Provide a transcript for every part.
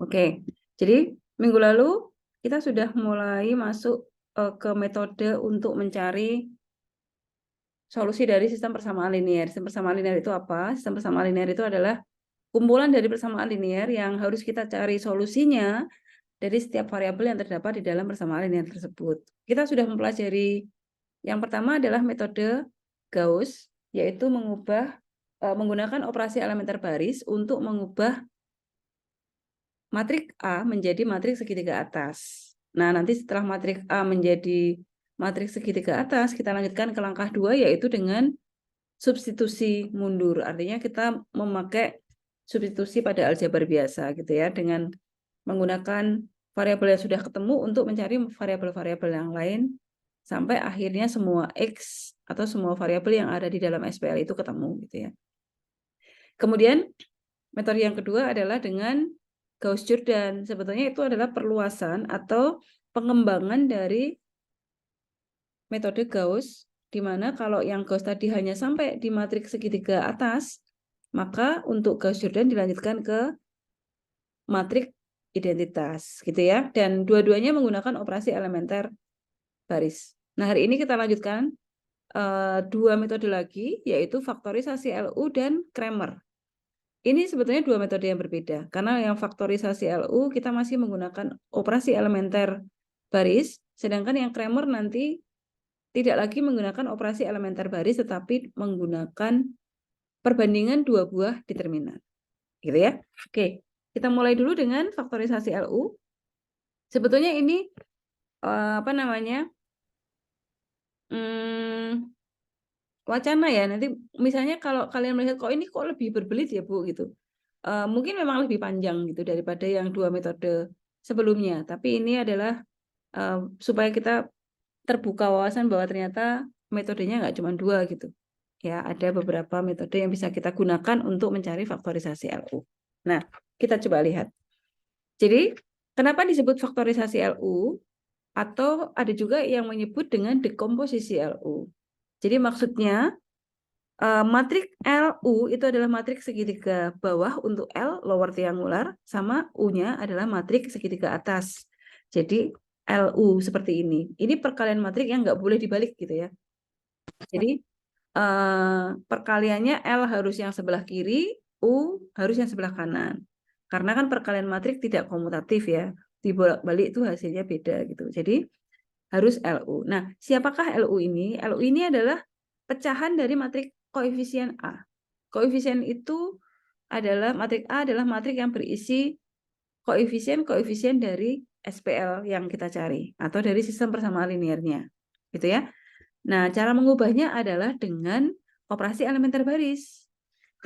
Oke, jadi minggu lalu kita sudah mulai masuk ke metode untuk mencari solusi dari sistem persamaan linear. Sistem persamaan linear itu apa? Sistem persamaan linear itu adalah kumpulan dari persamaan linear yang harus kita cari solusinya dari setiap variabel yang terdapat di dalam persamaan linear tersebut. Kita sudah mempelajari yang pertama adalah metode Gauss, yaitu menggunakan operasi elementer baris untuk mengubah matriks A menjadi matriks segitiga atas. Nah, nanti setelah matriks A menjadi matriks segitiga atas, kita lanjutkan ke langkah 2, yaitu dengan substitusi mundur. Artinya kita memakai substitusi pada aljabar biasa gitu ya, dengan menggunakan variabel yang sudah ketemu untuk mencari variabel-variabel yang lain sampai akhirnya semua X atau semua variabel yang ada di dalam SPL itu ketemu gitu ya. Kemudian metode yang kedua adalah dengan Gauss-Jordan. Sebetulnya itu adalah perluasan atau pengembangan dari metode Gauss, di mana kalau yang Gauss tadi hanya sampai di matriks segitiga atas, maka untuk Gauss-Jordan dilanjutkan ke matriks identitas, gitu ya. Dan dua-duanya menggunakan operasi elementer baris. Nah, hari ini kita lanjutkan dua metode lagi, yaitu faktorisasi LU dan Cramer. Ini sebetulnya dua metode yang berbeda, karena yang faktorisasi LU kita masih menggunakan operasi elementer baris, sedangkan yang Cramer nanti tidak lagi menggunakan operasi elementer baris, tetapi menggunakan perbandingan dua buah determinan. Gitu ya. Oke, kita mulai dulu dengan faktorisasi LU. Sebetulnya ini apa namanya? Wacana ya. Nanti misalnya kalau kalian melihat kok ini kok lebih berbelit ya Bu gitu. Mungkin memang lebih panjang gitu daripada yang dua metode sebelumnya. Tapi ini adalah supaya kita terbuka wawasan bahwa ternyata metodenya nggak cuma dua gitu. Ya, ada beberapa metode yang bisa kita gunakan untuk mencari faktorisasi LU. Nah, kita coba lihat. Jadi, kenapa disebut faktorisasi LU? Atau ada juga yang menyebut dengan dekomposisi LU. Jadi maksudnya matriks LU itu adalah matriks segitiga bawah untuk L lower triangular, sama U-nya adalah matriks segitiga atas. Jadi LU seperti ini. Ini perkalian matriks yang nggak boleh dibalik gitu ya. Jadi perkaliannya L harus yang sebelah kiri, U harus yang sebelah kanan. Karena kan perkalian matriks tidak komutatif ya. Dibolak-balik itu hasilnya beda gitu. Jadi harus LU. Nah, siapakah LU ini? LU ini adalah pecahan dari matriks koefisien A. Koefisien itu adalah matriks A adalah matriks yang berisi koefisien-koefisien dari SPL yang kita cari atau dari sistem persamaan linearnya. Gitu ya. Nah, cara mengubahnya adalah dengan operasi elementer baris.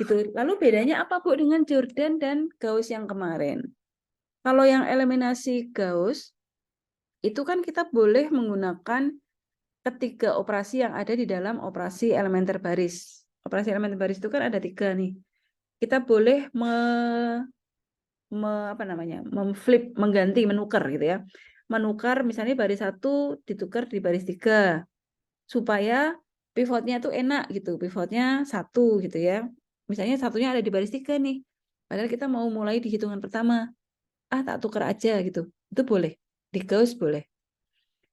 Gitu. Lalu bedanya apa Bu dengan Jordan dan Gauss yang kemarin? Kalau yang eliminasi Gauss itu kan kita boleh menggunakan ketiga operasi yang ada di dalam operasi elementer baris. Operasi elementer baris itu kan ada 3 nih. Kita boleh memflip, mengganti, menukar gitu ya. Menukar misalnya baris 1 ditukar di baris 3 supaya pivotnya tuh enak gitu. Pivotnya 1 gitu ya. Misalnya satunya ada di baris 3 nih. Padahal kita mau mulai di hitungan pertama. Tak tukar aja gitu. Itu boleh. Di Gauss boleh.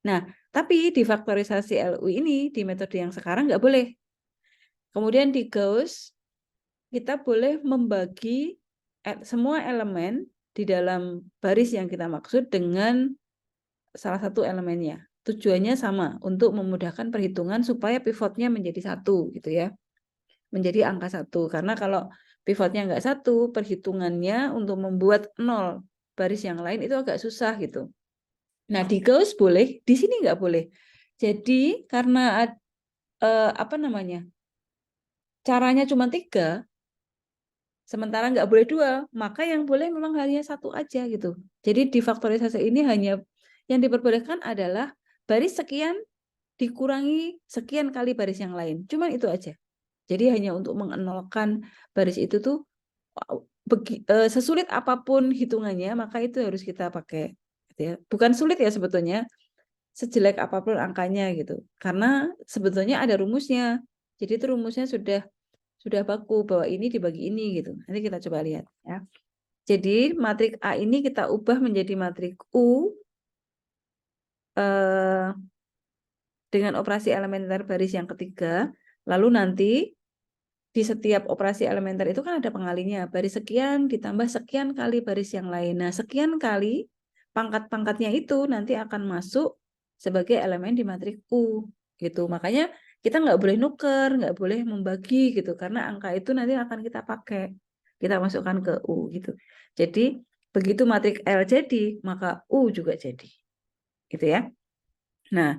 Nah, tapi di faktorisasi LU ini, di metode yang sekarang nggak boleh. Kemudian di Gauss, kita boleh membagi semua elemen di dalam baris yang kita maksud dengan salah satu elemennya. Tujuannya sama, untuk memudahkan perhitungan supaya pivotnya menjadi 1 gitu ya. Menjadi angka 1. Karena kalau pivotnya nggak 1, perhitungannya untuk membuat 0 baris yang lain itu agak susah gitu. Nah, di Gauss boleh, di sini nggak boleh. Jadi karena caranya cuma 3, sementara nggak boleh 2, maka yang boleh memang hanya 1 aja gitu. Jadi di faktorisasi ini hanya yang diperbolehkan adalah baris sekian dikurangi sekian kali baris yang lain. Cuma itu aja. Jadi hanya untuk mengenolkan baris itu tuh sesulit apapun hitungannya, maka itu harus kita pakai. Gitu ya. Bukan sulit ya sebetulnya, sejelek apapun angkanya gitu. Karena sebetulnya ada rumusnya. Jadi itu rumusnya sudah baku bahwa ini dibagi ini gitu. Nanti kita coba lihat ya. Jadi matrik A ini kita ubah menjadi matrik U dengan operasi elementer baris yang ketiga. Lalu nanti di setiap operasi elementer itu kan ada pengalinya. Baris sekian ditambah sekian kali baris yang lain. Nah, sekian kali pangkat-pangkatnya itu nanti akan masuk sebagai elemen di matrik U. Gitu. Makanya kita nggak boleh nuker, nggak boleh membagi gitu. Karena angka itu nanti akan kita pakai. Kita masukkan ke U gitu. Jadi, begitu matrik L jadi, maka U juga jadi. Gitu ya. Nah,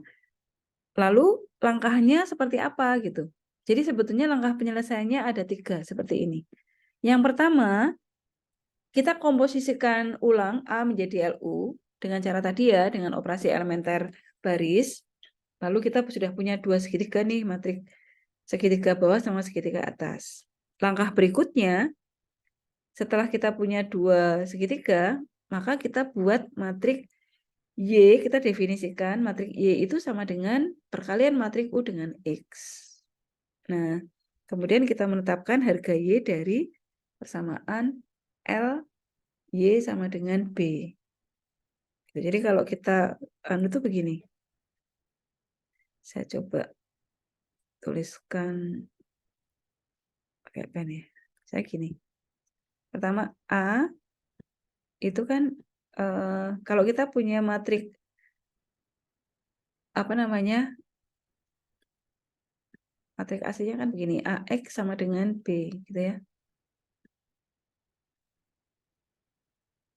lalu langkahnya seperti apa gitu. Jadi sebetulnya langkah penyelesaiannya ada 3 seperti ini. Yang pertama, kita komposisikan ulang A menjadi LU dengan cara tadi ya, dengan operasi elementer baris. Lalu kita sudah punya 2 segitiga nih, matrik segitiga bawah sama segitiga atas. Langkah berikutnya, setelah kita punya 2 segitiga, maka kita buat matrik Y, kita definisikan matrik Y itu sama dengan perkalian matrik U dengan X. Nah, kemudian kita menetapkan harga Y dari persamaan L, Y sama dengan B. Jadi kalau kita itu begini. Saya coba tuliskan pakai pen ya. Saya gini. Pertama A itu kan kalau kita punya matrik apa namanya? Matrik aslinya kan begini, AX sama dengan B gitu ya.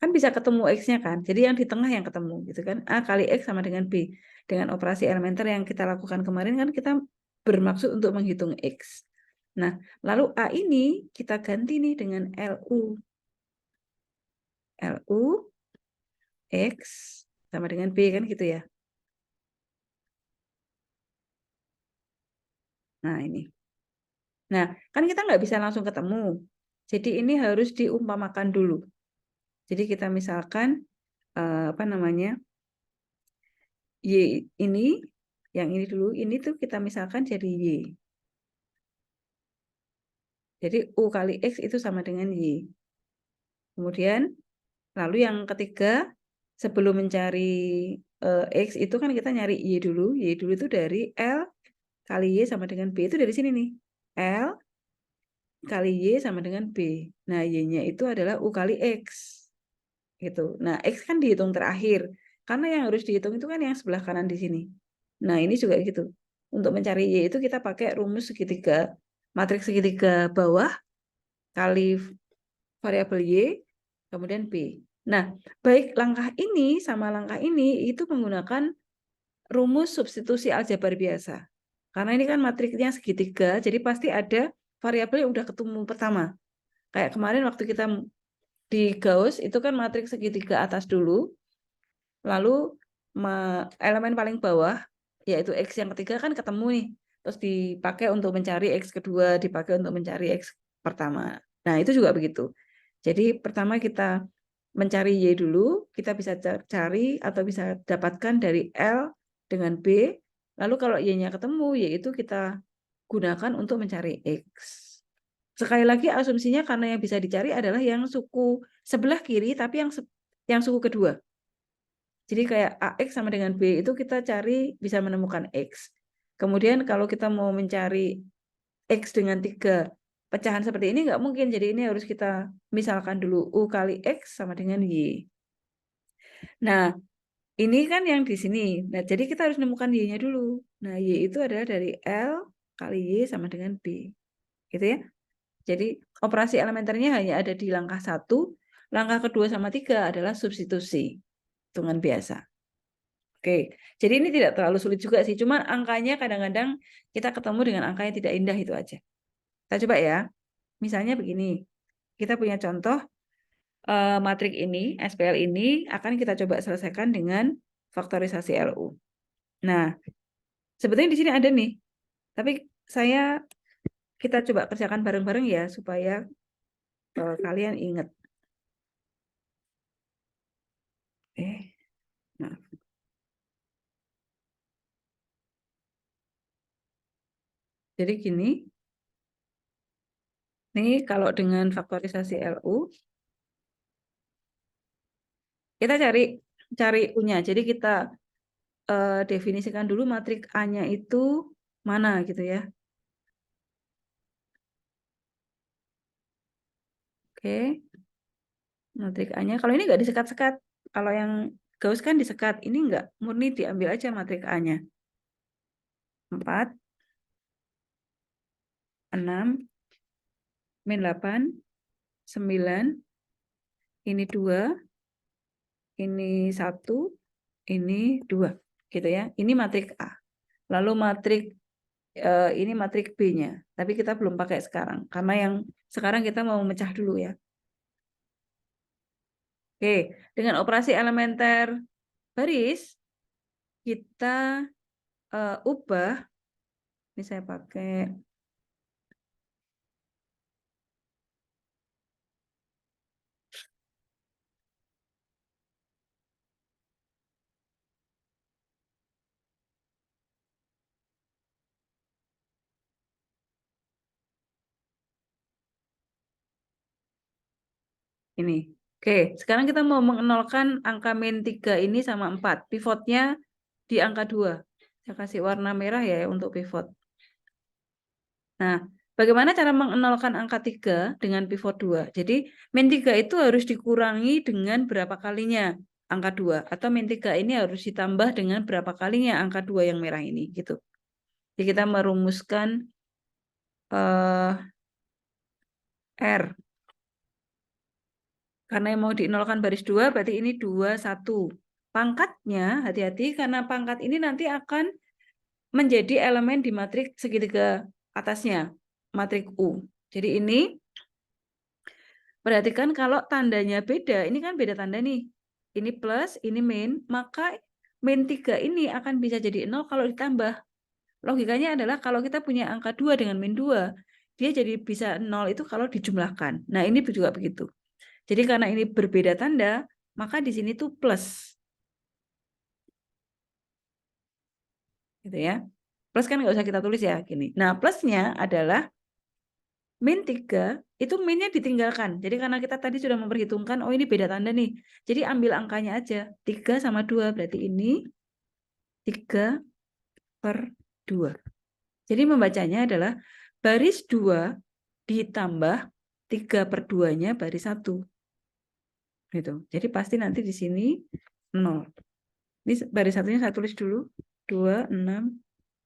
Kan bisa ketemu X-nya kan. Jadi yang di tengah yang ketemu gitu kan. A kali X sama dengan B. Dengan operasi elementer yang kita lakukan kemarin kan kita bermaksud untuk menghitung X. Nah, lalu A ini kita ganti nih dengan LU. LU X sama dengan B kan gitu ya. Nah, ini. Nah, kan kita nggak bisa langsung ketemu. Jadi ini harus diumpamakan dulu. Jadi kita misalkan apa namanya? Y ini, yang ini dulu, ini tuh kita misalkan jadi Y. Jadi U kali X itu sama dengan Y. Kemudian, lalu yang ketiga, sebelum mencari X itu kan kita nyari Y dulu. Y dulu itu dari L kali Y sama dengan B. Itu dari sini nih. L kali Y sama dengan B. Nah, Y-nya itu adalah U kali X. Gitu. Nah, X kan dihitung terakhir. Karena yang harus dihitung itu kan yang sebelah kanan di sini. Nah, ini juga gitu. Untuk mencari Y itu kita pakai rumus segitiga, matriks segitiga bawah kali variabel Y, kemudian B. Nah, baik langkah ini sama langkah ini itu menggunakan rumus substitusi aljabar biasa. Karena ini kan matriksnya segitiga, jadi pasti ada variabel yang udah ketemu pertama. Kayak kemarin waktu kita di Gauss, itu kan matriks segitiga atas dulu, lalu elemen paling bawah, yaitu X yang ketiga kan ketemu nih. Terus dipakai untuk mencari X kedua, dipakai untuk mencari X pertama. Nah, itu juga begitu. Jadi pertama kita mencari Y dulu, kita bisa cari atau bisa dapatkan dari L dengan B. Lalu kalau Y-nya ketemu, yaitu kita gunakan untuk mencari X. Sekali lagi asumsinya karena yang bisa dicari adalah yang suku sebelah kiri, tapi yang suku kedua. Jadi kayak AX sama dengan B itu kita cari bisa menemukan X. Kemudian kalau kita mau mencari X dengan 3 pecahan seperti ini nggak mungkin. Jadi ini harus kita misalkan dulu U kali X sama dengan Y. Nah, ini kan yang di sini. Nah, jadi kita harus menemukan Y-nya dulu. Nah, Y itu adalah dari L kali Y sama dengan B. Gitu ya. Jadi operasi elementernya hanya ada di langkah 1. Langkah kedua sama 3 adalah substitusi. Hitungan biasa. Oke, jadi ini tidak terlalu sulit juga sih. Cuma angkanya kadang-kadang kita ketemu dengan angka yang tidak indah itu aja. Kita coba ya. Misalnya begini, kita punya contoh matrik ini, SPL ini akan kita coba selesaikan dengan faktorisasi LU. Nah, sebetulnya di sini ada nih. Tapi kita coba kerjakan bareng-bareng ya supaya kalian ingat. Nah. Jadi gini, nih kalau dengan faktorisasi LU, Kita cari U-nya. Jadi kita definisikan dulu matriks A-nya itu mana gitu ya. Oke. Matriks A-nya. Kalau ini nggak disekat-sekat. Kalau yang Gauss kan disekat. Ini nggak, murni diambil aja matriks A-nya. 4, 6, min 8, 9, ini 2, ini 1, ini 2. Gitu ya. Ini matriks A. Lalu ini matriks B-nya. Tapi kita belum pakai sekarang. Karena yang sekarang kita mau memecah dulu ya. Oke, dengan operasi elementer baris, kita ubah. Ini saya pakai ini. Oke, sekarang kita mau mengenolkan angka min 3 ini sama 4. Pivotnya di angka 2. Saya kasih warna merah ya untuk pivot. Nah, bagaimana cara mengenolkan angka 3 dengan pivot 2? Jadi, min 3 itu harus dikurangi dengan berapa kalinya angka 2. Atau min 3 ini harus ditambah dengan berapa kalinya angka 2 yang merah ini. Gitu. Jadi, kita merumuskan R. Karena yang mau dinolkan baris 2, berarti ini 2, 1. Pangkatnya, hati-hati, karena pangkat ini nanti akan menjadi elemen di matriks segitiga atasnya, matriks U. Jadi ini, perhatikan kalau tandanya beda, ini kan beda tanda nih. Ini plus, ini min, maka min 3 ini akan bisa jadi 0 kalau ditambah. Logikanya adalah kalau kita punya angka 2 dengan min 2, dia jadi bisa 0 itu kalau dijumlahkan. Nah, ini juga begitu. Jadi karena ini berbeda tanda, maka di sini tuh plus. Gitu ya. Plus kan nggak usah kita tulis ya, gini. Nah, plusnya adalah min 3, itu minnya ditinggalkan. Jadi karena kita tadi sudah memperhitungkan, oh ini beda tanda nih. Jadi ambil angkanya aja. 3 sama 2, berarti ini 3/2. Jadi membacanya adalah baris 2 ditambah 3/2-nya baris 1. Gitu. Jadi pasti nanti di sini 0. Ini baris satunya saya tulis dulu. 2, 6,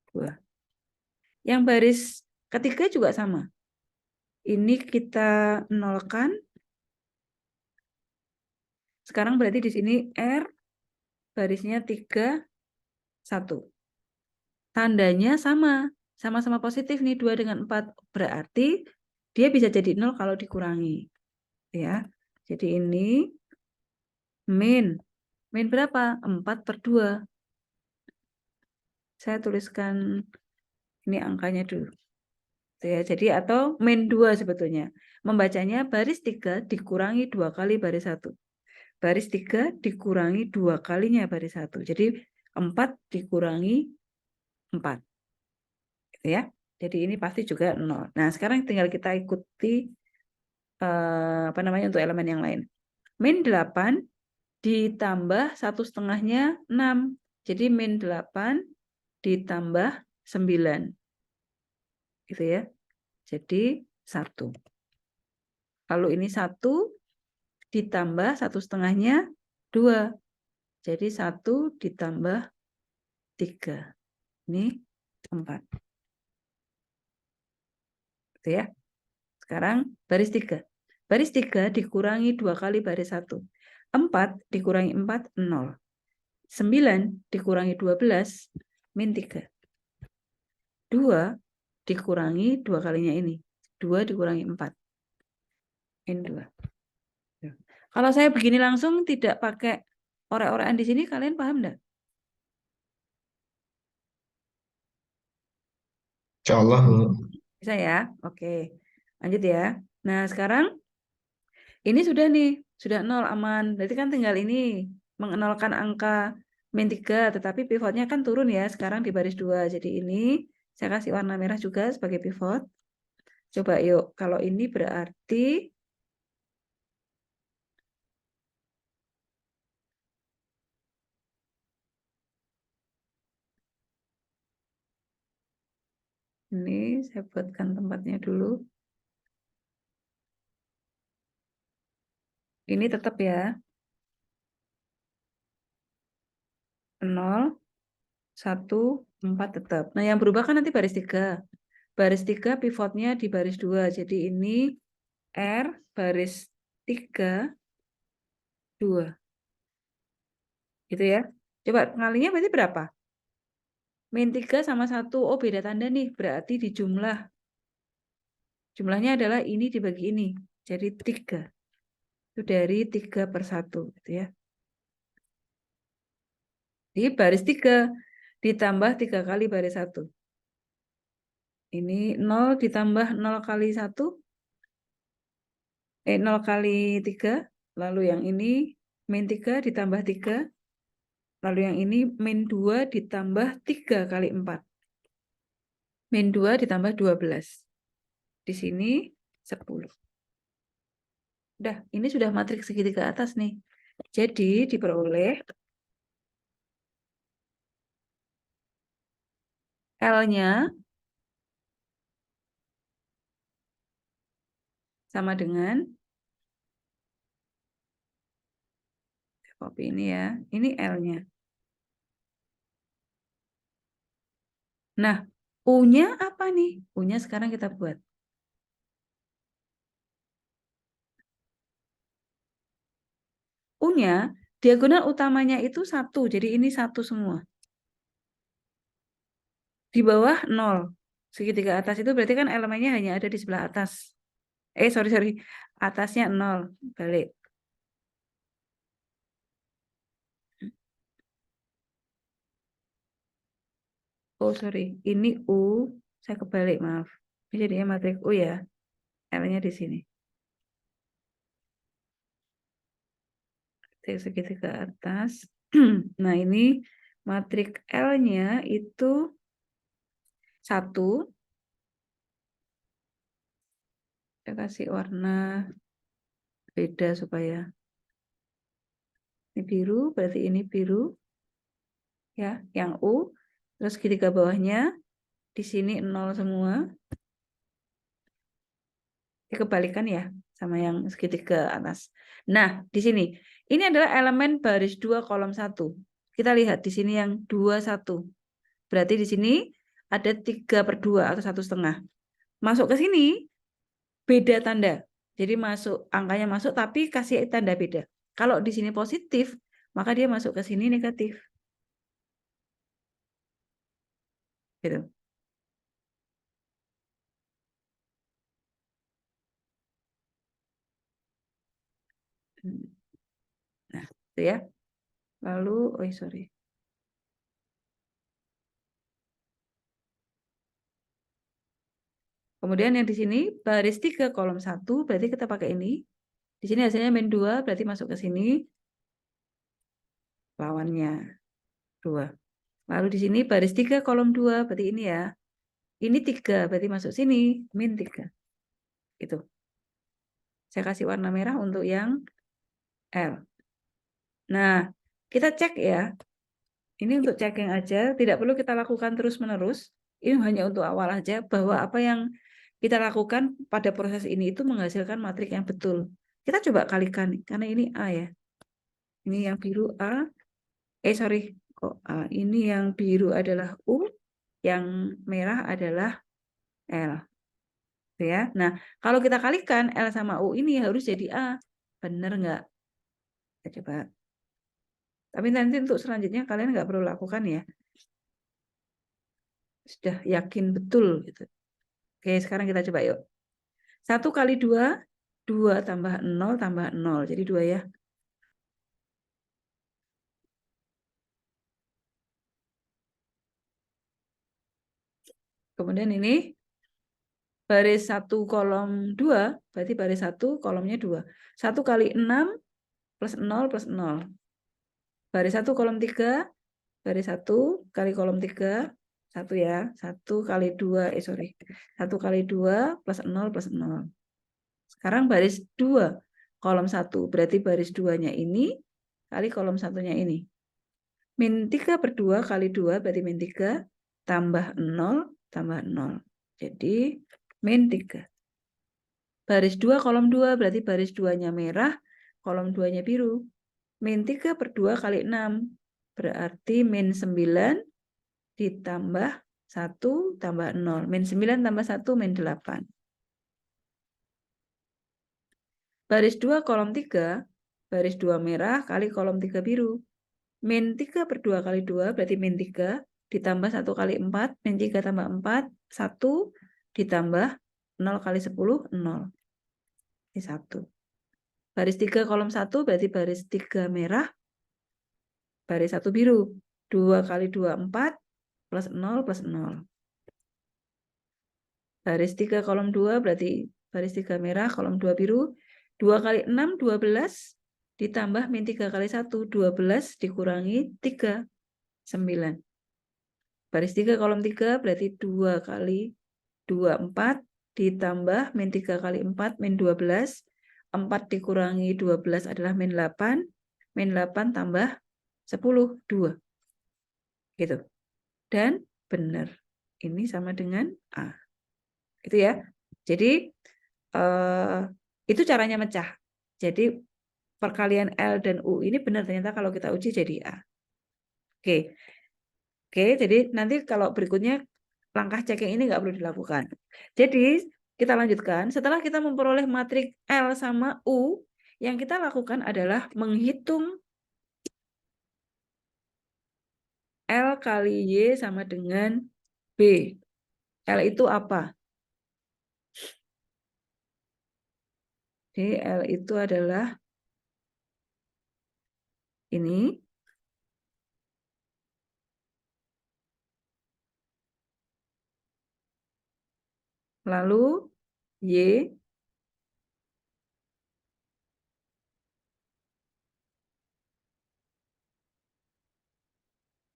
2. Yang baris ketiga juga sama. Ini kita nolkan. Sekarang berarti di sini R barisnya 3, 1. Tandanya sama. Sama-sama positif nih 2 dengan 4. Berarti dia bisa jadi 0 kalau dikurangi. Ya. Jadi ini min. Min berapa? 4/2. Saya tuliskan ini angkanya dulu. Ya, jadi atau min 2 sebetulnya. Membacanya baris 3 dikurangi 2 kali baris 1. Baris 3 dikurangi 2 kalinya baris 1. Jadi 4 dikurangi 4. Gitu ya. Jadi ini pasti juga 0. Nah, sekarang tinggal kita ikuti untuk elemen yang lain. Min 8 ditambah 1/2-nya 6. Jadi min 8 ditambah 9. Gitu ya. Jadi 1. Lalu ini 1 ditambah 1/2-nya 2. Jadi 1 ditambah 3. Ini 4. Gitu ya. Sekarang baris 3. Baris 3 dikurangi 2 kali baris 1. 4 dikurangi 4, 0. 9 dikurangi 12, min 3. 2 dikurangi 2 kalinya ini. 2 dikurangi 4. Min 2. Kalau saya begini langsung tidak pakai orek-orekan di sini, kalian paham enggak? Insyaallah. Bisa ya? Oke. Lanjut ya. Nah, sekarang ini sudah nih, sudah 0 aman. Berarti kan tinggal ini mengenolkan angka min 3, tetapi pivotnya kan turun ya, sekarang di baris 2. Jadi ini saya kasih warna merah juga sebagai pivot. Coba yuk, kalau ini berarti Ini saya buatkan tempatnya dulu. Ini tetap ya. 0, 1, 4 tetap. Nah, yang berubah kan nanti baris 3. Baris 3 pivotnya di baris 2. Jadi ini R baris 3, 2. Gitu ya. Coba pengalinya berarti berapa? Min 3 sama 1. Oh, beda tanda nih. Berarti di jumlah. Jumlahnya adalah ini dibagi ini. Jadi 3. Itu dari 3 per 1. Gitu ya. Di baris 3 ditambah 3 kali baris 1. Ini 0 ditambah 0 kali 1. 0 kali 3. Lalu yang ini min 3 ditambah 3. Lalu yang ini min 2 ditambah 3 kali 4. Min 2 ditambah 12. Di sini 10. Udah, ini sudah matriks segitiga atas nih. Jadi diperoleh L-nya sama dengan, copy ini ya, ini L-nya. Nah, U-nya apa nih? U-nya sekarang kita buat. U-nya, diagonal utamanya itu 1, jadi ini 1 semua. Di bawah 0. Segitiga atas itu berarti kan elemennya hanya ada di sebelah atas. Sorry. Atasnya 0. Balik. Oh, sorry. Ini U. Saya kebalik, maaf. Ini jadinya matriks U ya. L-nya di sini. Segitiga atas. Nah, ini matriks L-nya itu 1. Saya kasih warna beda supaya ini biru, berarti ini biru. Ya, yang U. Terus segitiga bawahnya di sini 0 semua. Dikebalikan ya sama yang segitiga atas. Nah, di sini ini adalah elemen baris 2 kolom 1. Kita lihat di sini yang 21. Berarti di sini ada 3/2 atau 1,5. Masuk ke sini beda tanda. Jadi masuk angkanya masuk tapi kasih tanda beda. Kalau di sini positif, maka dia masuk ke sini negatif. Gitu. Nah, itu ya. Lalu, sorry. Kemudian yang di sini baris 3 kolom 1, berarti kita pakai ini. Di sini hasilnya min 2, berarti masuk ke sini. Lawannya 2. Lalu di sini baris 3 kolom 2, berarti ini ya. Ini 3, berarti masuk sini, min 3. Gitu. Saya kasih warna merah untuk yang L. Nah, kita cek ya. Ini untuk checking aja, tidak perlu kita lakukan terus-menerus. Ini hanya untuk awal aja, bahwa apa yang kita lakukan pada proses ini itu menghasilkan matrik yang betul. Kita coba kalikan, karena ini A ya. Ini yang biru A. Sorry, kok A. Ini yang biru adalah U, yang merah adalah L. Ya. Nah, kalau kita kalikan L sama U ini harus jadi A. Benar nggak? Kita coba. Tapi nanti untuk selanjutnya kalian nggak perlu lakukan ya. Sudah yakin betul gitu. Oke, sekarang kita coba yuk. 1 kali 2, 2 tambah 0 tambah 0. Jadi 2 ya. Kemudian ini baris 1 kolom 2, berarti baris 1 kolomnya 2. 1 kali 6 plus 0 plus 0. Baris 1 kolom 3, baris 1 kali kolom 3, 1 ya. 1 kali 2, sorry. 1 kali 2 plus 0 plus 0. Sekarang baris 2 kolom 1, berarti baris 2-nya ini kali kolom 1-nya ini. Min 3/2 kali 2 berarti min 3 tambah 0 tambah 0. Jadi min 3. Baris 2, kolom 2, berarti baris 2-nya merah, kolom 2-nya biru. Min 3 per 2 kali 6. Berarti min 9 ditambah 1 tambah 0. Min 9 tambah 1, min 8. Baris 2, kolom 3, baris 2 merah kali kolom 3 biru. Min 3 per 2 kali 2, berarti min 3, ditambah 1 kali 4, min 3 tambah 4, 1, ditambah 0 kali 10, 0. Ini 1. Baris 3 kolom 1 berarti baris 3 merah, baris 1 biru. 2 kali 2, 4, plus 0 plus 0. Baris 3 kolom 2 berarti baris 3 merah, kolom 2 biru. 2 kali 6, 12, ditambah min 3 kali 1, 12 dikurangi 3, 9. Baris 3 kolom 3 berarti 2 kali 2, 4, ditambah min 3 kali 4, min 12. 4 dikurangi 12 adalah min 8. Min 8 tambah 10, 2. Gitu. Dan benar. Ini sama dengan A. Itu ya. Jadi, itu caranya mecah. Jadi, perkalian L dan U ini benar ternyata kalau kita uji jadi A. Oke. Oke, jadi nanti kalau berikutnya langkah checking ini nggak perlu dilakukan. Jadi, kita lanjutkan. Setelah kita memperoleh matriks L sama U, yang kita lakukan adalah menghitung L kali Y sama dengan B. L itu apa? Jadi, L itu adalah ini. Lalu, Y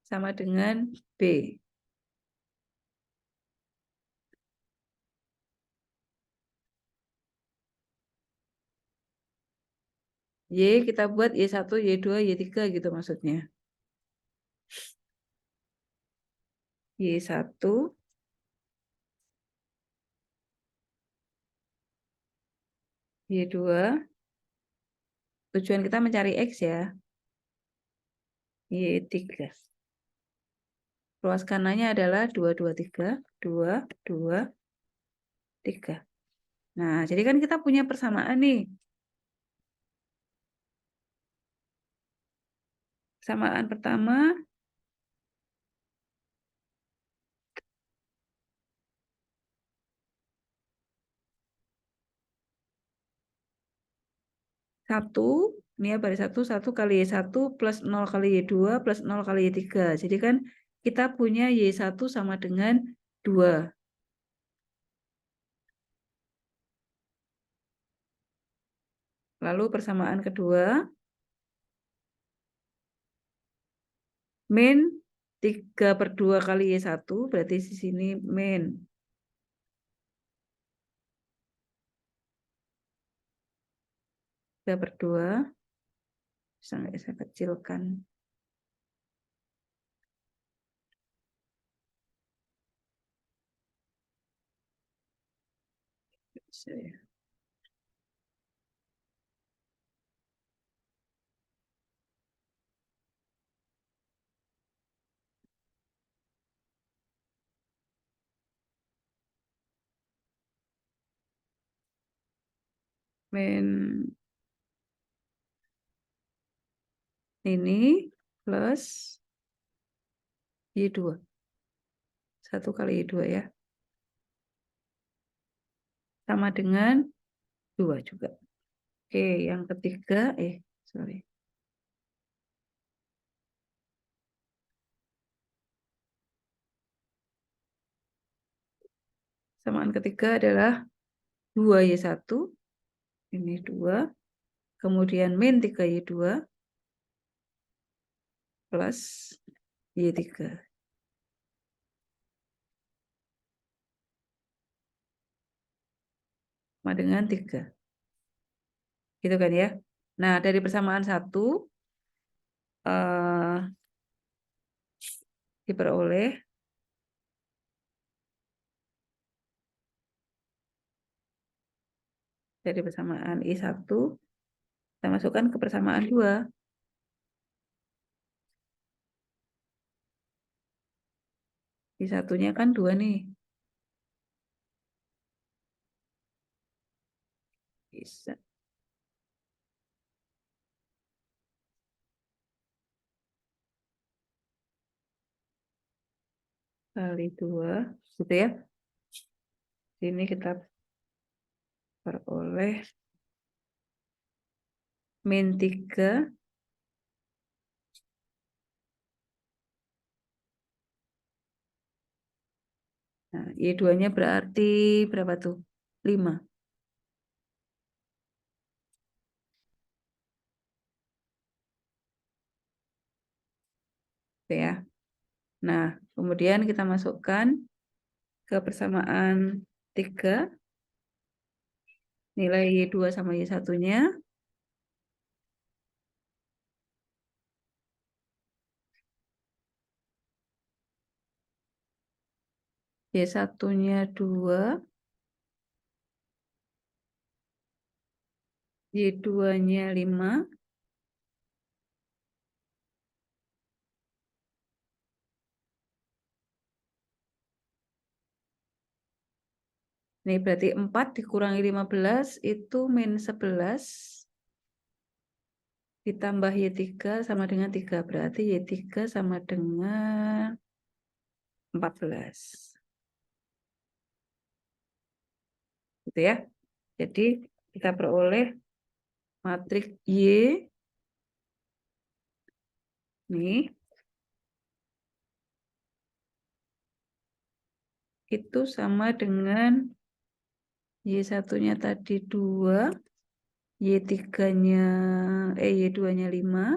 sama dengan B. Y kita buat Y1, Y2, Y3 gitu maksudnya. Y1, Y2. Tujuan kita mencari X ya. Y3. Ruas kanannya adalah 2, 2, 3. 2, 2, 3. Nah, jadi kan kita punya persamaan nih. Persamaan pertama, 1. Ini ya baris 1, 1 kali Y1 plus 0 kali Y2 plus 0 kali Y3. Jadi kan kita punya Y1 sama dengan 2. Lalu persamaan kedua, min 3 per 2 kali Y1, berarti di sini min 3 per 2. Bisa nggak saya kecilkan? Bisa ya. Min ini plus Y2. 1 kali Y2 ya. Sama dengan 2 juga. Oke, yang ketiga, sorry. Samaan ketiga adalah 2Y1. Ini 2. Kemudian min 3Y2 plus Y3. Sama dengan 3. Gitu kan ya. Nah, dari persamaan 1 diperoleh Dari persamaan I1, kita masukkan ke persamaan 2. I1-nya kan 2 nih. Bisa. Kali 2. Gitu ya. Ini kita peroleh min 3. Nah, Y2-nya berarti berapa tuh? 5. Oke ya. Nah, kemudian kita masukkan ke persamaan 3. Nilai Y2 sama Y1-nya. Y1-nya 2. Y2-nya 5. Ini berarti 4 dikurangi 15 itu min 11. Ditambah Y3 sama dengan 3. Berarti Y3 sama dengan 14. Gitu ya. Jadi kita peroleh matriks Y nih itu sama dengan Y1-nya tadi 2, Y3-nya Y2-nya 5.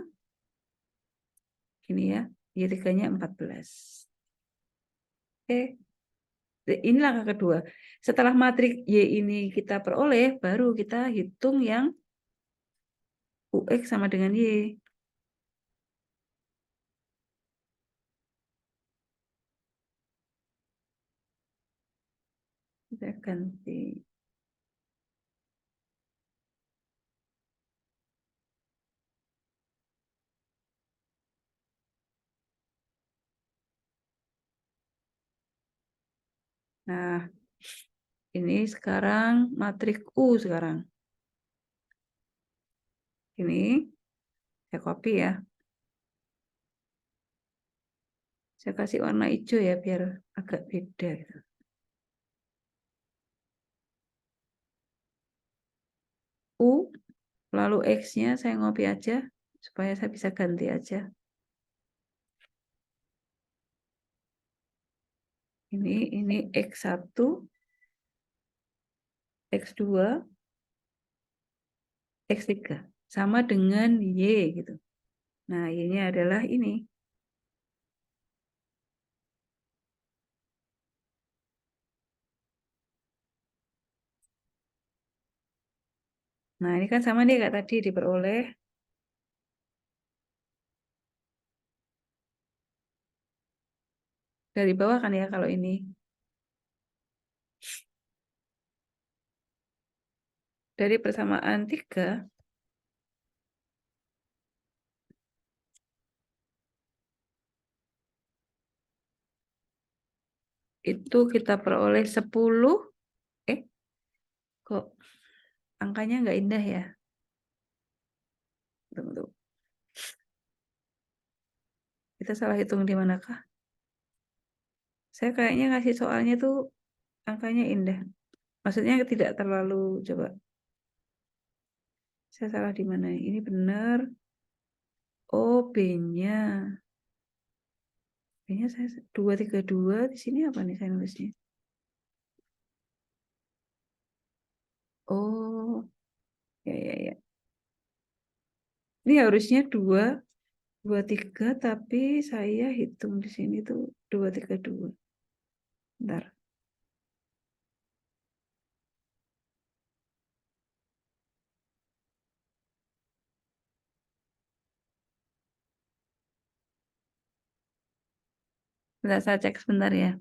Ini ya, Y3-nya 14. Oke. Ini langkah kedua. Setelah matriks Y ini kita peroleh, baru kita hitung yang UX sama dengan Y. Kita ganti. Nah, ini sekarang matriks U sekarang. Ini saya copy ya. Saya kasih warna hijau ya biar agak beda gitu. U, lalu X-nya saya ngopi aja supaya saya bisa ganti aja. Ini X1, X2, X3 sama dengan Y gitu. Nah, Y-nya adalah ini. Nah, ini kan sama nih kayak tadi diperoleh dari bawah kan ya kalau ini. Dari persamaan 3 itu kita peroleh 10. Kok angkanya nggak indah ya? Tunggu. Kita salah hitung di manakah? Saya kayaknya ngasih soalnya tuh angkanya indah. Maksudnya tidak terlalu, coba. Saya salah di mana? Ini benar. Oh, B-nya. B-nya saya 232. Di sini apa nih saya nulisnya? Oh, ya, ya, ya. Ini harusnya 223, tapi saya hitung di sini tuh 232. Bentar. Bentar, saya cek sebentar ya.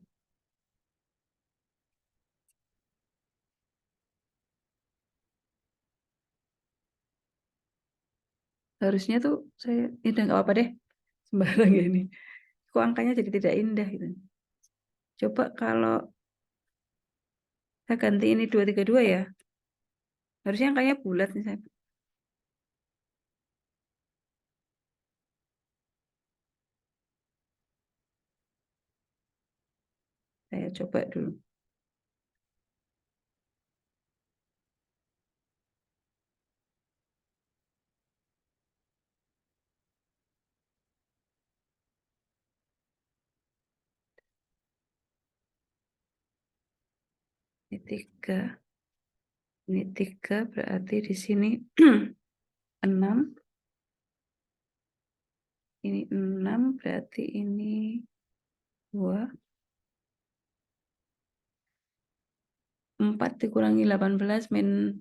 Harusnya tuh saya udah nggak apa deh, sembarang ini. Kok angkanya jadi tidak indah gitu. Coba kalau saya ganti ini 232 ya. Harusnya angkanya bulat nih saya. Saya coba dulu. Ini 3. Ini 3 berarti di sini 6. Ini 6 berarti ini 2. 4 dikurangi 18 min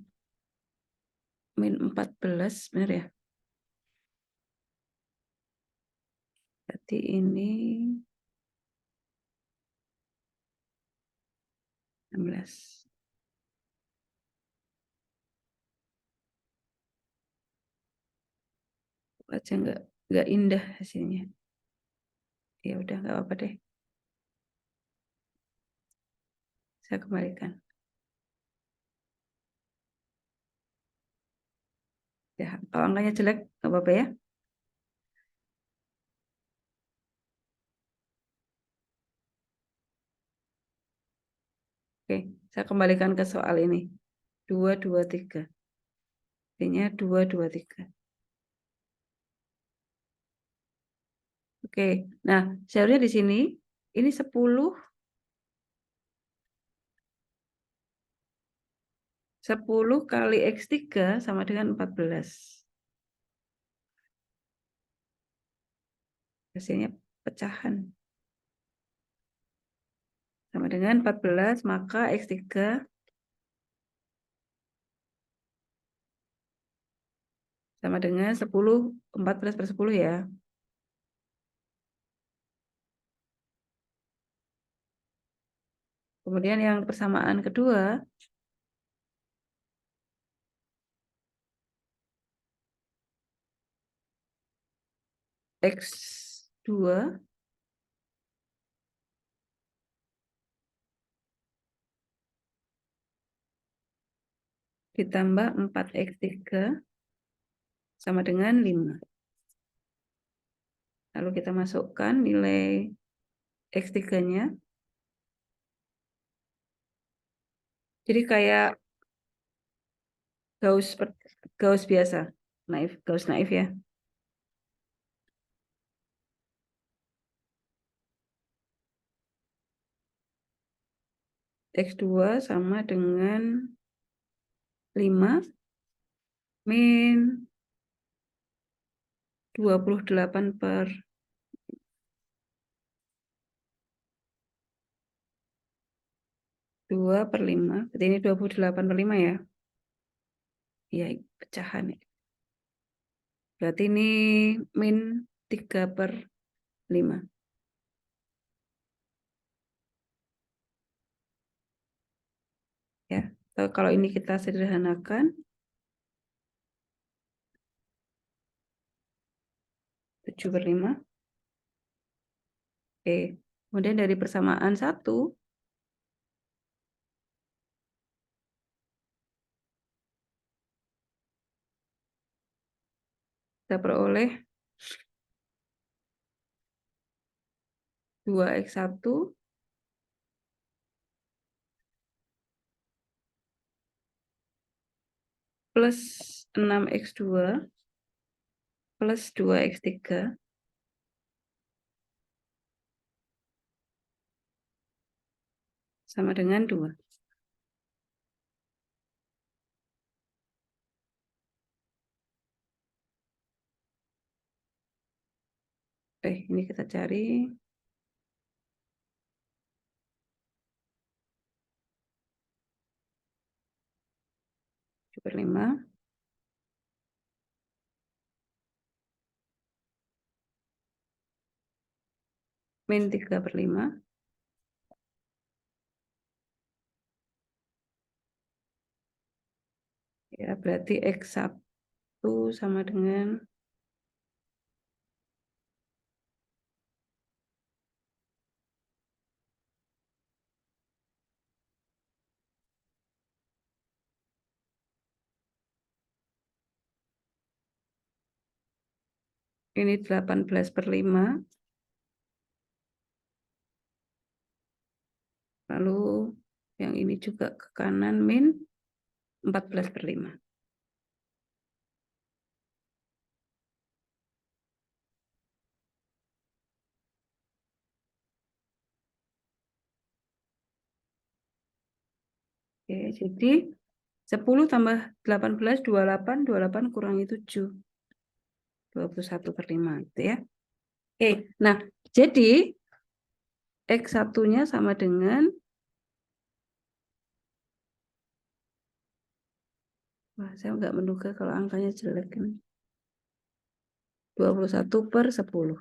14, benar ya? Berarti ini 16. Aja nggak indah hasilnya. Ya udah nggak apa-apa deh. Saya kembalikan. Ya, kalau angkanya jelek nggak apa-apa ya. Oke, saya kembalikan ke soal ini. 223. Artinya 223. Oke, nah seharusnya di sini ini 10 kali X3 sama dengan 14. Hasilnya pecahan. Sama dengan 14, maka X3 sama dengan 10, 14 per 10 ya. Kemudian yang persamaan kedua, X2 ditambah 4X3 sama dengan 5. Lalu kita masukkan nilai X3-nya. Jadi kayak Gauss biasa, Gauss naif ya. X2 sama dengan 5 min 28 per 2 per 5. Berarti ini 28 per 5 ya. Ya, pecahan ya. Berarti ini min 3 per 5. Ya, kalau ini kita sederhanakan, 7 per 5. Oke, kemudian dari persamaan 1, kita peroleh 2X1 plus 6X2 plus 2X3 sama dengan 2. Ini kita cari 7 per 5 min 3 per 5. Ya, berarti X1 sama dengan Ini 18/5. Lalu yang ini juga ke kanan min 14/5. Oke, jadi 10 tambah 18, 28 kurangi 7. 21/5 gitu ya. Oke, nah jadi X1-nya sama dengan, wah saya nggak menduga kalau angkanya jelek ini. 21/10.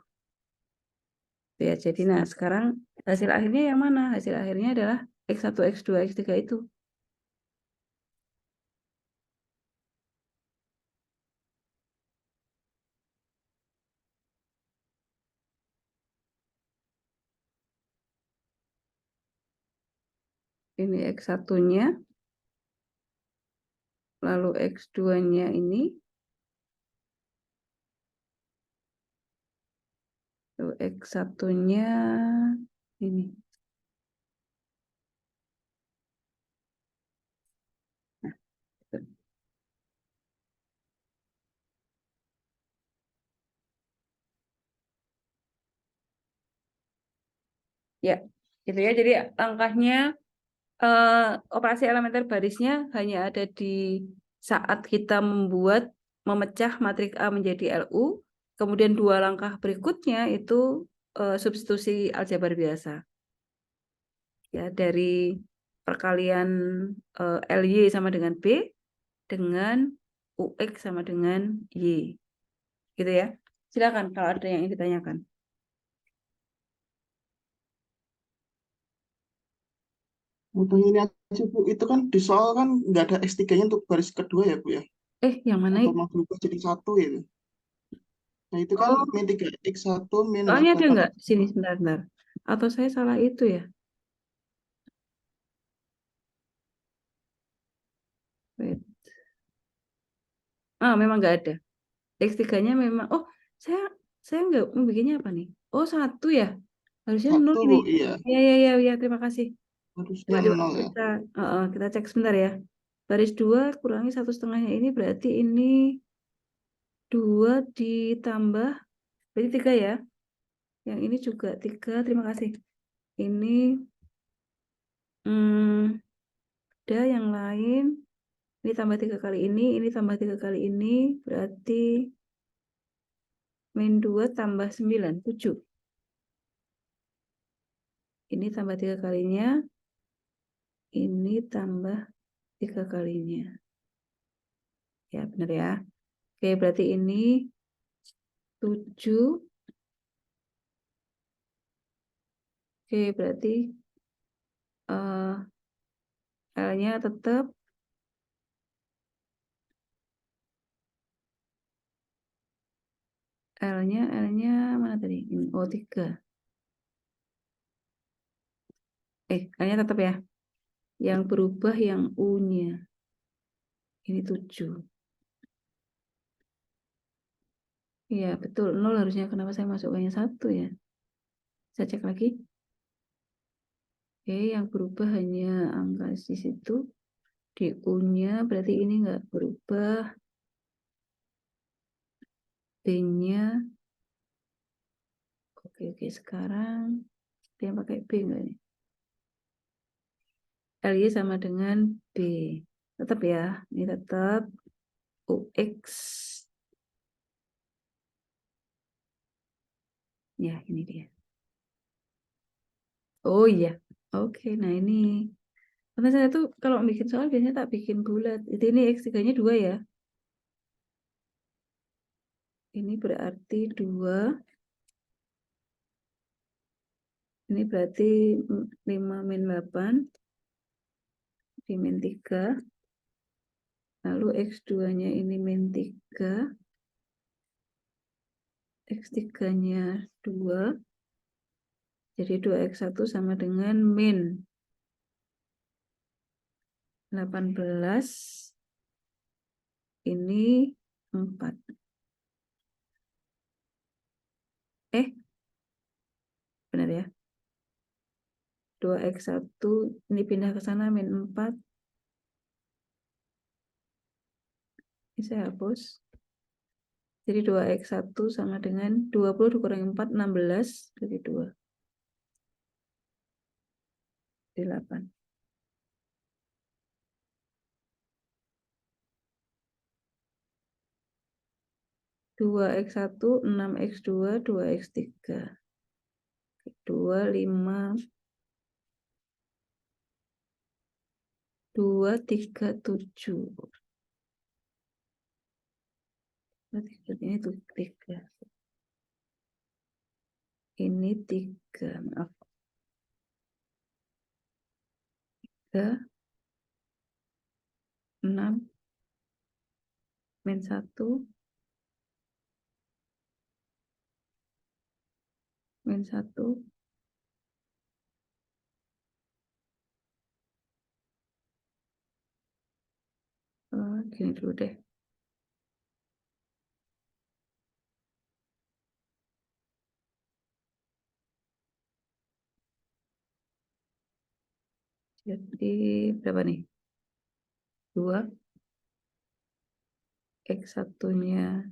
Ya, jadi nah sekarang hasil akhirnya yang mana? Hasil akhirnya adalah X1, X2, X3 itu. Ini X1-nya, lalu X2-nya ini, lalu X1-nya ini. Nah, gitu. Ya, gitu ya. Jadi langkahnya operasi elementer barisnya hanya ada di saat kita memecah matriks A menjadi LU, kemudian 2 langkah berikutnya itu substitusi aljabar biasa. Ya, dari perkalian LY sama dengan B dengan UX sama dengan Y. Gitu ya. Silakan kalau ada yang ingin ditanyakan. Mutung ini aja Bu, itu kan di soal kan nggak ada X3-nya untuk baris kedua ya Bu ya? Yang mana? Atau mau berubah jadi satu ya? Nah itu kan Oh, min 3x1 min soalnya ada nggak? Sini, 8x2. sebentar. Atau saya salah itu ya? Wait. Memang nggak ada. X3-nya memang. Oh, saya saya nggak mau bikinnya apa nih? Oh, 1 ya. Harusnya 0 Satu ini. Bu, iya. Ya, ya, ya, ya, terima kasih. Coba, Harusnya coba nol ya. kita cek sebentar ya. Baris 2 kurangi 1/2-nya ini berarti ini 2 ditambah, berarti 3 ya. Yang ini juga 3, terima kasih. Ini hmm, ada yang lain. Ini tambah 3 kali ini tambah 3 kali ini, berarti min 2 tambah 9, 7. Ini tambah 3 kalinya, ini tambah 3 kalinya. Ya, benar ya. Oke, berarti ini 7. Oke, berarti L-nya tetap, L-nya mana tadi? Oh, 3. L-nya tetap ya. Yang berubah yang U-nya. Ini 7. Iya, betul. 0 harusnya. Kenapa saya masukkannya 1 ya? Saya cek lagi. Oke, yang berubah hanya angka di situ. Di U-nya berarti ini nggak berubah. B-nya. Oke, sekarang dia pakai B nggak nih? LY sama dengan B. Tetap ya. Ini tetap UX. Ya, ini dia. Oh iya. Oke, nah ini. Karena saya tuh kalau bikin soal biasanya tak bikin bulat. Ini X3-nya 2 ya. Ini berarti 2. Ini berarti 5 min 8. Di min 3. Lalu X2-nya ini min 3. X3-nya 2. Jadi 2X1 sama dengan min 18. Ini 4. 2x1, ini pindah ke sana, min 4. Ini saya hapus. Jadi 2x1 sama dengan 20 dikurangi 4, 16. Jadi 2. 8. 2x1, 6x2, 2x3. 2, 5, 2, 3, 7. Ini tuh 3. Ini 3, maaf. 3, 6, min 1, min 1, gini dulu deh. Jadi berapa nih? 2, x1-nya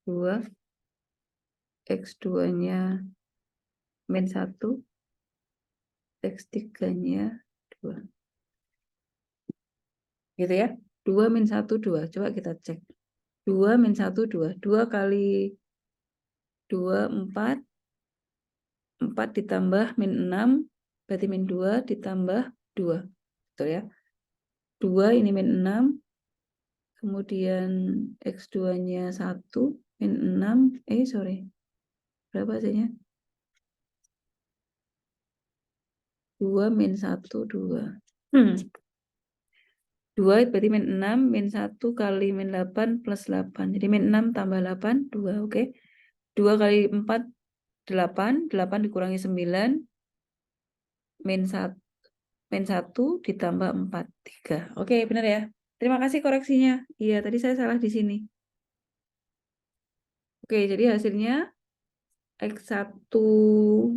2, x2-nya min 1, x3-nya 2. Gitu ya. 2 min 1, 2. Coba kita cek. 2 min 1, 2. 2 kali 2, 4. 4 ditambah min 6, berarti min 2 ditambah 2. Betul ya. 2 ini min 6, kemudian x2-nya 1, min 6, sorry. Berapa hasilnya? 2 min 1, 2. 2 berarti min 6, min 1 kali min 8 plus 8. Jadi min 6 tambah 8, 2. Oke. 2 kali 4, 8. 8 dikurangi 9, min 1. Min 1 ditambah 4, 3. Oke, benar ya. Terima kasih koreksinya. Iya, tadi saya salah di sini. Oke, jadi hasilnya X1,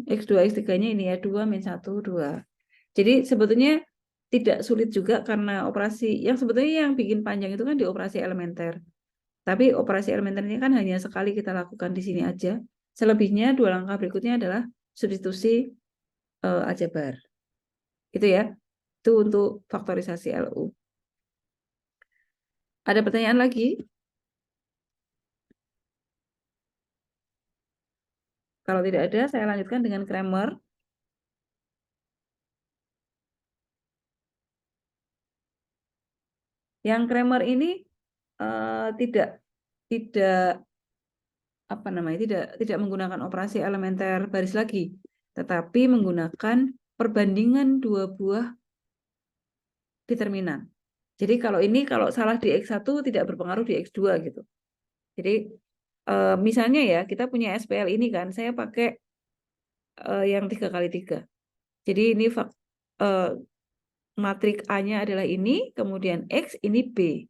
X2, X3-nya ini ya, 2 min 1, 2. Jadi sebetulnya tidak sulit juga karena operasi, yang sebetulnya yang bikin panjang itu kan di operasi elementer. Tapi operasi elementernya kan hanya sekali kita lakukan di sini aja. Selebihnya 2 langkah berikutnya adalah substitusi aljabar. Itu ya. Itu untuk faktorisasi LU. Ada pertanyaan lagi? Kalau tidak ada, saya lanjutkan dengan Kramer. Yang Kramer ini tidak apa namanya, tidak menggunakan operasi elementer baris lagi, tetapi menggunakan perbandingan 2 buah determinan. Jadi kalau ini kalau salah di X1 tidak berpengaruh di X2 gitu. Jadi misalnya ya, kita punya SPL ini kan, saya pakai yang 3 kali 3. Jadi ini matrik A-nya adalah ini, kemudian X, ini B.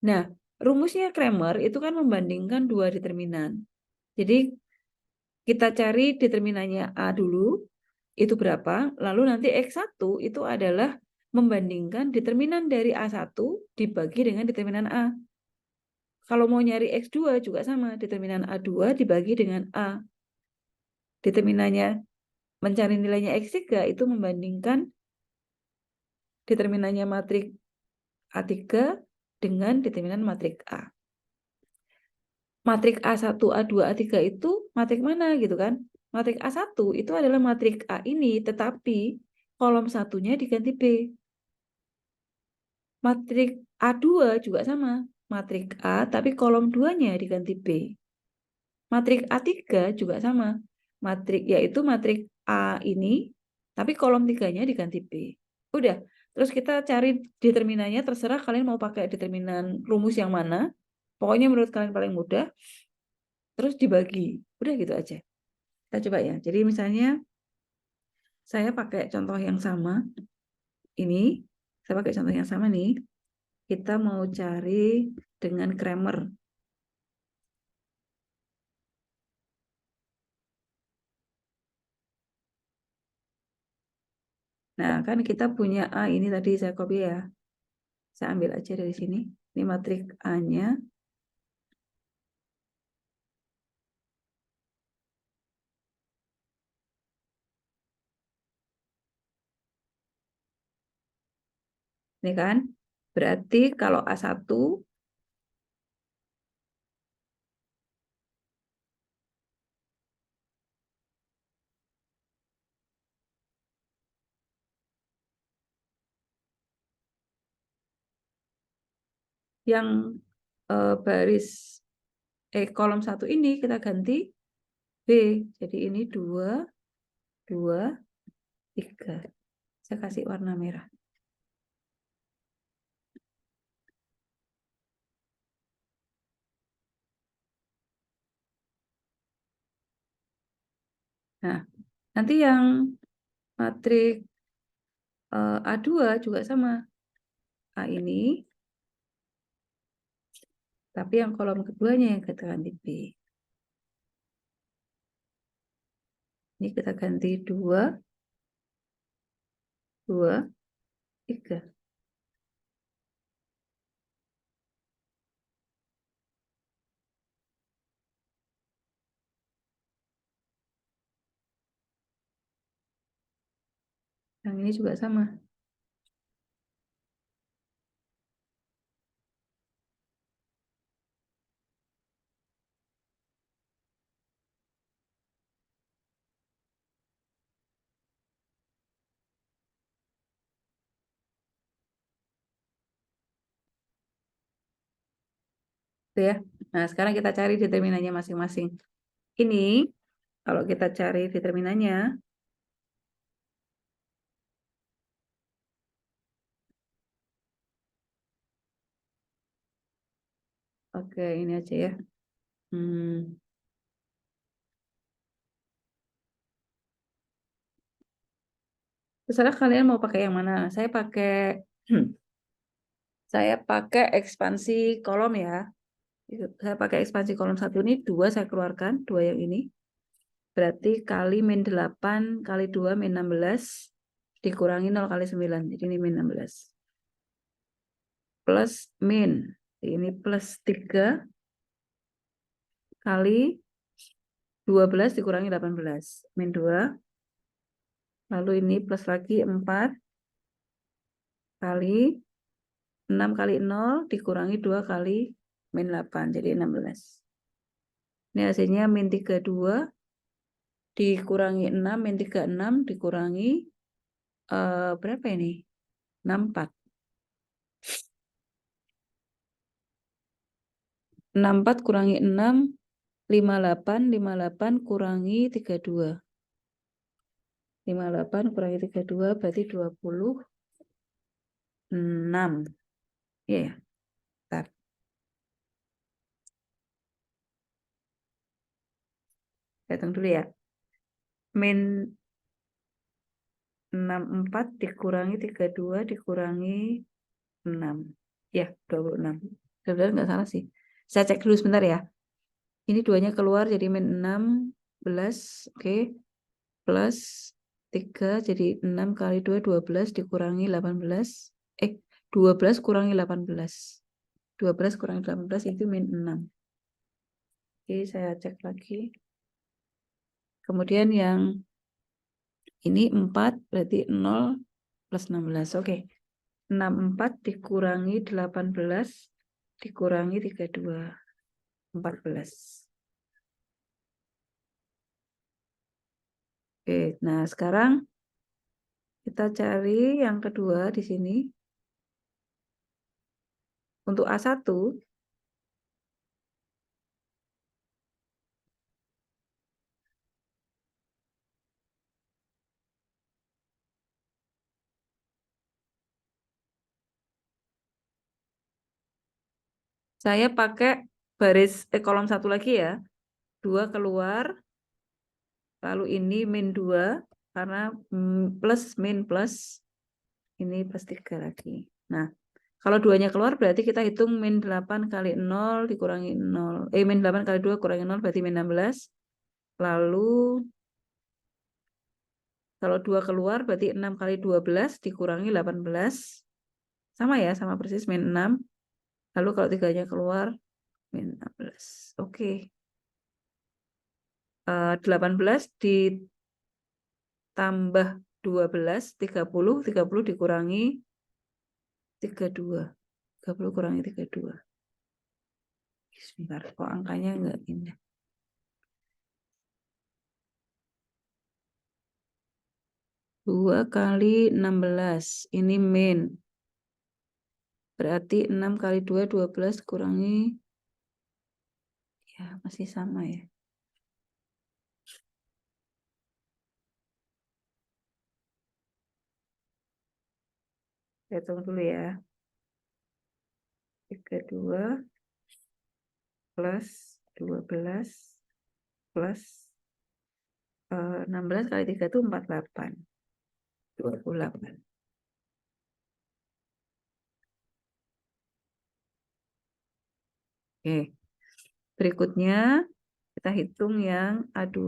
Nah, rumusnya Kramer itu kan membandingkan 2 determinan. Jadi kita cari determinannya A dulu, itu berapa, lalu nanti X1 itu adalah membandingkan determinan dari A1 dibagi dengan determinan A. Kalau mau nyari X2 juga sama, determinan A2 dibagi dengan A. Determinannya mencari nilainya X3 itu membandingkan determinannya matrik A3 dengan determinan matrik A. Matrik A1, A2, A3 itu matrik mana gitu kan? Matrik A1 itu adalah matrik A ini, tetapi kolom satunya diganti B. Matrik A2 juga sama. Matrik A, tapi kolom 2-nya diganti B. Matrik A3 juga sama. Matrik, yaitu matrik A ini, tapi kolom 3-nya diganti B. Udah. Terus kita cari determinannya, terserah kalian mau pakai determinan rumus yang mana. Pokoknya menurut kalian paling mudah. Terus dibagi. Udah gitu aja. Kita coba ya. Jadi misalnya saya pakai contoh yang sama. Ini, saya pakai contoh yang sama nih. Kita mau cari dengan Kramer. Nah, kan kita punya A ini tadi saya copy ya. Saya ambil aja dari sini. Ini matriks A-nya. Ini kan. Berarti kalau A1 yang baris kolom 1 ini kita ganti B. Jadi ini 2, 2, 3. Saya kasih warna merah. Nah, nanti yang matriks A2 juga sama. A ini, tapi yang kolom keduanya yang kita ganti B. Ini kita ganti 2, 2, 3. Yang ini juga sama. Itu ya. Nah, sekarang kita cari determinannya masing-masing. Ini, kalau kita cari determinannya, oke, ini aja ya. Terserah kalian mau pakai yang mana. Saya pakai ekspansi kolom ya. Saya pakai ekspansi kolom 1 ini, 2 saya keluarkan, 2 yang ini. Berarti kali min 8 kali 2 min 16 dikurangi 0 kali 9. Jadi ini min 16. Plus min. Ini plus 3 kali 12 dikurangi 18. Min 2. Lalu ini plus lagi 4 kali 6 kali 0 dikurangi 2 kali min 8. Jadi 16. Ini hasilnya min 32 dikurangi 6, min 36 dikurangi berapa ini? 64. 64 kurangi 6, 58, 58 kurangi 32. 58 kurangi 32 berarti 26. Iya ya. Bentar. Hitung dulu ya. Min 64 dikurangi 32 dikurangi 6. Ya, 26. Sebenarnya nggak salah sih. Saya cek dulu sebentar ya. Ini duanya keluar jadi min 16. Oke. Plus 3 jadi 6 kali 2, 12 dikurangi 18. 12 kurangi 18. 12 kurangi 18 itu min 6. Oke, saya cek lagi. Kemudian yang ini 4 berarti 0 plus 16. Oke. 64 dikurangi 18 dikurangi 32. 14. Oke, nah sekarang kita cari yang kedua di sini. Untuk A1, saya pakai baris kolom 1 lagi ya. 2 keluar, lalu ini min 2, karena plus min plus, ini plus 3 lagi. Nah, kalau duanya keluar berarti kita hitung min 8 kali 0 dikurangi 0. Min 8 kali 2 kurangi 0 berarti min 16. Lalu Kalau 2 keluar berarti 6 kali 12 dikurangi 18. Sama ya, sama persis min 6. Lalu kalau 3-nya keluar min 16. Oke. 18 ditambah 12, 30. 30 dikurangi 32. 30 kurangi 32. Sebentar, kok angkanya enggak ini. 2 kali 16. Ini min. Berarti 6 kali 2, 12 kurangi. Ya, masih sama ya. Hitung dulu ya. 32 plus 12 plus 16 kali 3 itu 48. 28. Oke. Berikutnya kita hitung yang A2.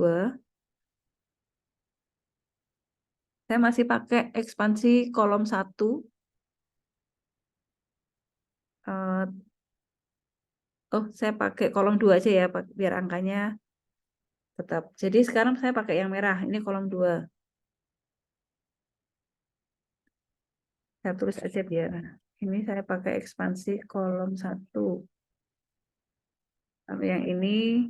Saya masih pakai ekspansi kolom 1. Saya pakai kolom 2 aja ya, biar angkanya tetap. Jadi sekarang saya pakai yang merah. Ini kolom 2. Saya tulis aja biar. Ini saya pakai ekspansi kolom 1. Lalu yang ini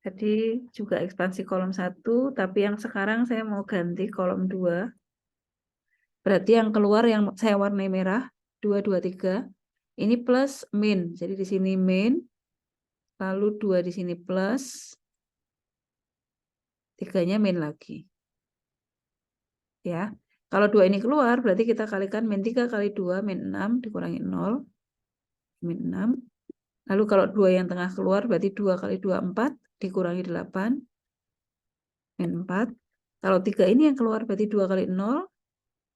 jadi juga ekspansi kolom 1, tapi yang sekarang saya mau ganti kolom 2. Berarti yang keluar yang saya warnai merah, 2, 2, 3. Ini plus min. Jadi di sini min, lalu 2 di sini plus, 3-nya min lagi. Ya. Kalau 2 ini keluar, berarti kita kalikan min 3 kali 2, min 6, dikurangi 0, min 6. Lalu kalau 2 yang tengah keluar, berarti 2 kali 2, 4, dikurangi 8, min 4. Kalau 3 ini yang keluar, berarti 2 kali 0,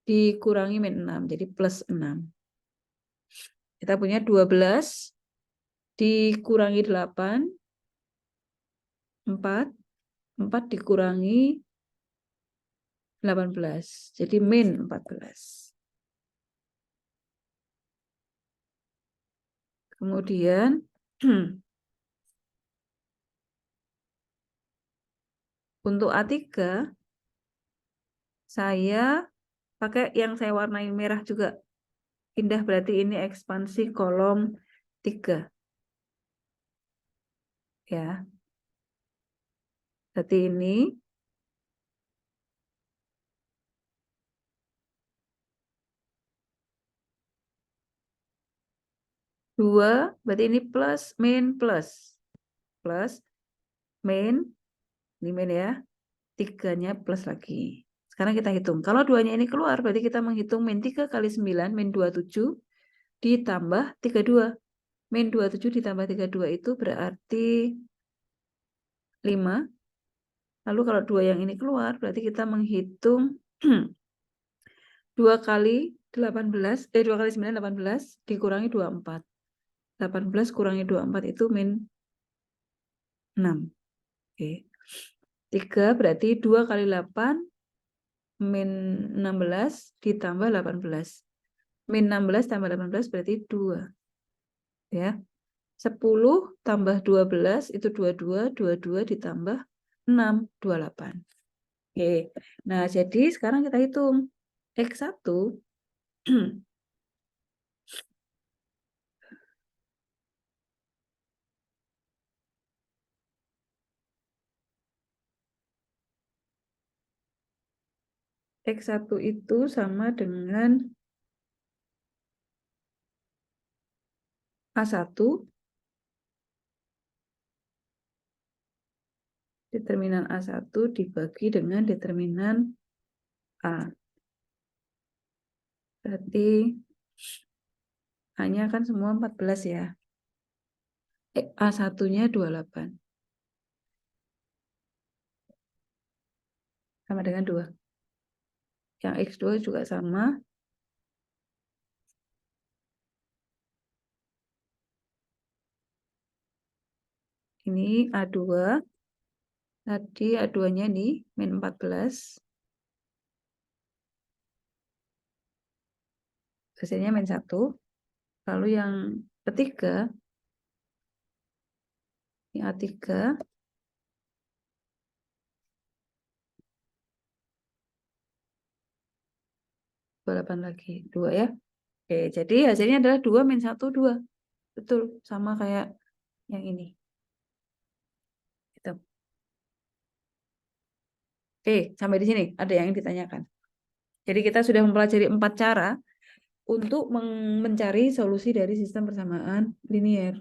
dikurangi min 6, jadi plus 6. Kita punya 12, dikurangi 8, 4, 4 dikurangi 18, jadi min 14. Kemudian, untuk A3, saya pakai yang saya warnai merah juga. Indah, berarti ini ekspansi kolom 3. Ya. Berarti ini dua, berarti ini plus, min, plus. Plus, min, ini min ya. 3-nya plus lagi. Sekarang kita hitung. Kalau 2-nya ini keluar, berarti kita menghitung min 3 kali 9, min 27, ditambah 32. Min 27 ditambah 32 itu berarti 5. Lalu kalau 2 yang ini keluar, berarti kita menghitung 2 kali 18, 2 kali 9, 18, dikurangi 24. 18 kurangi 24 itu min 6. Oke. 3 berarti 2 kali 8, min 16, ditambah 18. Min 16 tambah 18 berarti 2. Ya. 10 tambah 12 itu 22, 22 ditambah 6, 28. Oke. Nah, jadi sekarang kita hitung. X1 X1 itu sama dengan A1 determinan A1 dibagi dengan determinan A. Berarti hanya kan semua 14 ya. A1-nya 28. Sama dengan 2. Yang X2 juga sama. Ini A2 Tadi aduannya di min 14. Hasilnya min 1. Lalu yang ketiga, yang A3, 28 lagi. 2 ya. Oke, jadi hasilnya adalah 2 min 1, 2. Betul, sama kayak yang ini. Gitu. Oke, sampai di sini ada yang ditanyakan. Jadi kita sudah mempelajari 4 cara untuk mencari solusi dari sistem persamaan linier.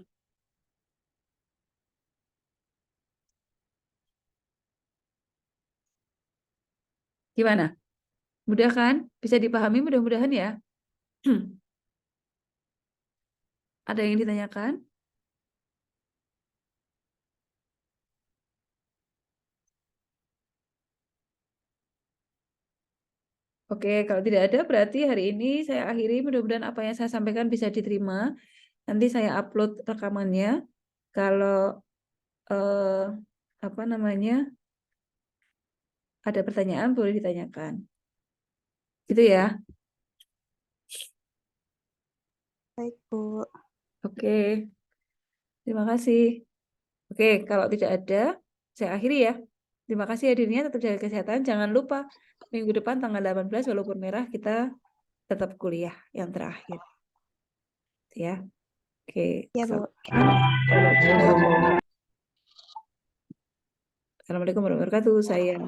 Gimana? Mudah kan? Bisa dipahami mudah-mudahan ya. Ada yang ditanyakan? Oke, kalau tidak ada berarti hari ini saya akhiri. Mudah-mudahan apa yang saya sampaikan bisa diterima. Nanti saya upload rekamannya. Kalau eh, apa namanya, ada pertanyaan boleh ditanyakan. Gitu ya. Baik, Bu. Oke, terima kasih. Oke, kalau tidak ada, saya akhiri ya. Terima kasih hadirnya, tetap jaga kesehatan. Jangan lupa minggu depan tanggal 18 walaupun merah kita tetap kuliah yang terakhir. Ya. Oke. Ya, Bu. Assalamualaikum warahmatullahi wabarakatuh. Saya